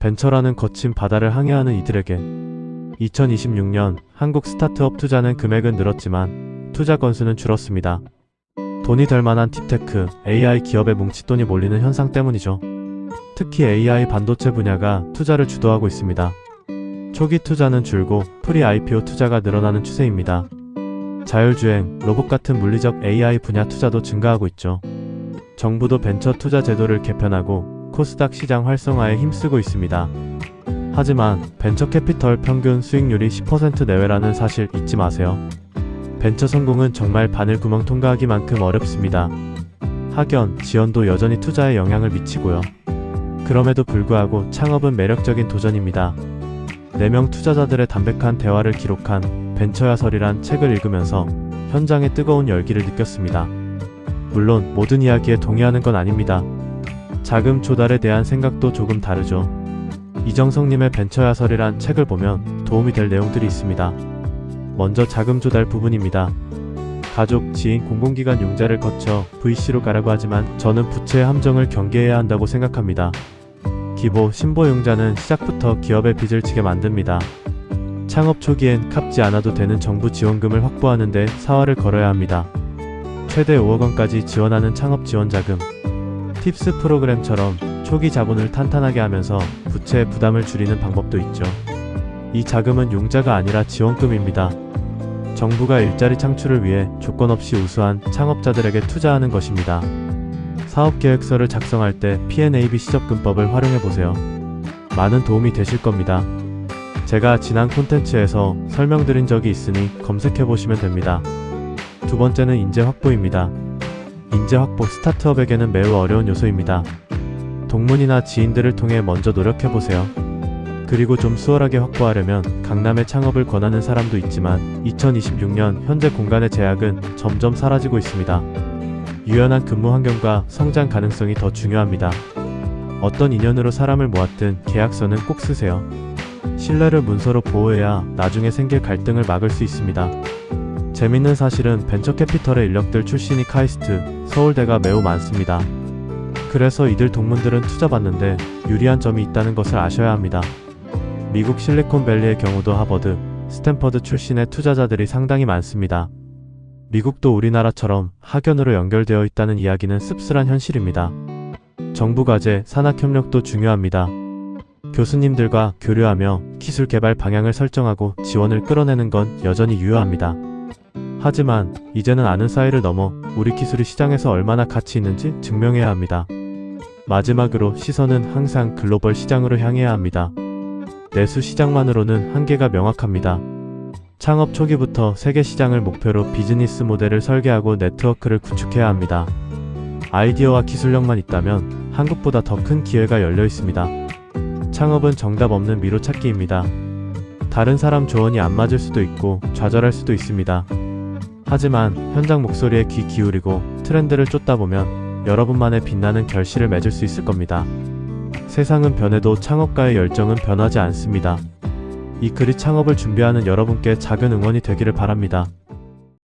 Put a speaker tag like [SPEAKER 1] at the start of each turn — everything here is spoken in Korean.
[SPEAKER 1] 벤처라는 거친 바다를 항해하는 이들에게 2026년 한국 스타트업 투자는 금액은 늘었지만 투자 건수는 줄었습니다. 돈이 될 만한 딥테크, AI 기업에 뭉칫돈이 몰리는 현상 때문이죠. 특히 AI 반도체 분야가 투자를 주도하고 있습니다. 초기 투자는 줄고 프리-IPO 투자가 늘어나는 추세입니다. 자율주행, 로봇 같은 물리적 AI 분야 투자도 증가하고 있죠. 정부도 벤처 투자 제도를 개편하고 코스닥 시장 활성화에 힘쓰고 있습니다. 하지만 벤처 캐피털 평균 수익률이 10% 내외라는 사실 잊지 마세요. 벤처 성공은 정말 바늘구멍 통과하기만큼 어렵습니다. 학연, 지원도 여전히 투자에 영향을 미치고요. 그럼에도 불구하고 창업은 매력적인 도전입니다. 4명 투자자들의 담백한 대화를 기록한 벤처야설이란 책을 읽으면서 현장의 뜨거운 열기를 느꼈습니다. 물론 모든 이야기에 동의하는 건 아닙니다. 자금 조달에 대한 생각도 조금 다르죠. 이정성님의 벤처야설이란 책을 보면 도움이 될 내용들이 있습니다. 먼저 자금 조달 부분입니다. 가족, 지인, 공공기관 융자를 거쳐 VC로 가라고 하지만 저는 부채의 함정을 경계해야 한다고 생각합니다. 기보, 신보 융자는 시작부터 기업의 빚을 지게 만듭니다. 창업 초기엔 갚지 않아도 되는 정부 지원금을 확보하는 데 사활을 걸어야 합니다. 최대 5억 원까지 지원하는 창업 지원 자금, 팁스 프로그램처럼 초기 자본을 탄탄하게 하면서 부채의 부담을 줄이는 방법도 있죠. 이 자금은 융자가 아니라 지원금입니다. 정부가 일자리 창출을 위해 조건 없이 우수한 창업자들에게 투자하는 것입니다. 사업계획서를 작성할 때 P&AB 시접근법을 활용해보세요. 많은 도움이 되실 겁니다. 제가 지난 콘텐츠에서 설명드린 적이 있으니 검색해보시면 됩니다. 두 번째는 인재 확보입니다. 인재 확보 스타트업에게는 매우 어려운 요소입니다. 동문이나 지인들을 통해 먼저 노력해보세요. 그리고 좀 수월하게 확보하려면 강남에 창업을 권하는 사람도 있지만 2026년 현재 공간의 제약은 점점 사라지고 있습니다. 유연한 근무 환경과 성장 가능성이 더 중요합니다. 어떤 인연으로 사람을 모았든 계약서는 꼭 쓰세요. 신뢰를 문서로 보호해야 나중에 생길 갈등을 막을 수 있습니다. 재밌는 사실은 벤처캐피털의 인력들 출신이 카이스트, 서울대가 매우 많습니다. 그래서 이들 동문들은 투자받는데 유리한 점이 있다는 것을 아셔야 합니다. 미국 실리콘밸리의 경우도 하버드, 스탠퍼드 출신의 투자자들이 상당히 많습니다. 미국도 우리나라처럼 학연으로 연결되어 있다는 이야기는 씁쓸한 현실입니다. 정부 과제, 산학협력도 중요합니다. 교수님들과 교류하며 기술 개발 방향을 설정하고 지원을 끌어내는 건 여전히 유효합니다. 하지만 이제는 아는 사이를 넘어 우리 기술이 시장에서 얼마나 가치 있는지 증명해야 합니다. 마지막으로 시선은 항상 글로벌 시장으로 향해야 합니다. 내수 시장만으로는 한계가 명확합니다. 창업 초기부터 세계 시장을 목표로 비즈니스 모델을 설계하고 네트워크를 구축해야 합니다. 아이디어와 기술력만 있다면 한국보다 더 큰 기회가 열려 있습니다. 창업은 정답 없는 미로 찾기입니다. 다른 사람 조언이 안 맞을 수도 있고 좌절할 수도 있습니다. 하지만 현장 목소리에 귀 기울이고 트렌드를 쫓다 보면 여러분만의 빛나는 결실을 맺을 수 있을 겁니다. 세상은 변해도 창업가의 열정은 변하지 않습니다. 이 글이 창업을 준비하는 여러분께 작은 응원이 되기를 바랍니다.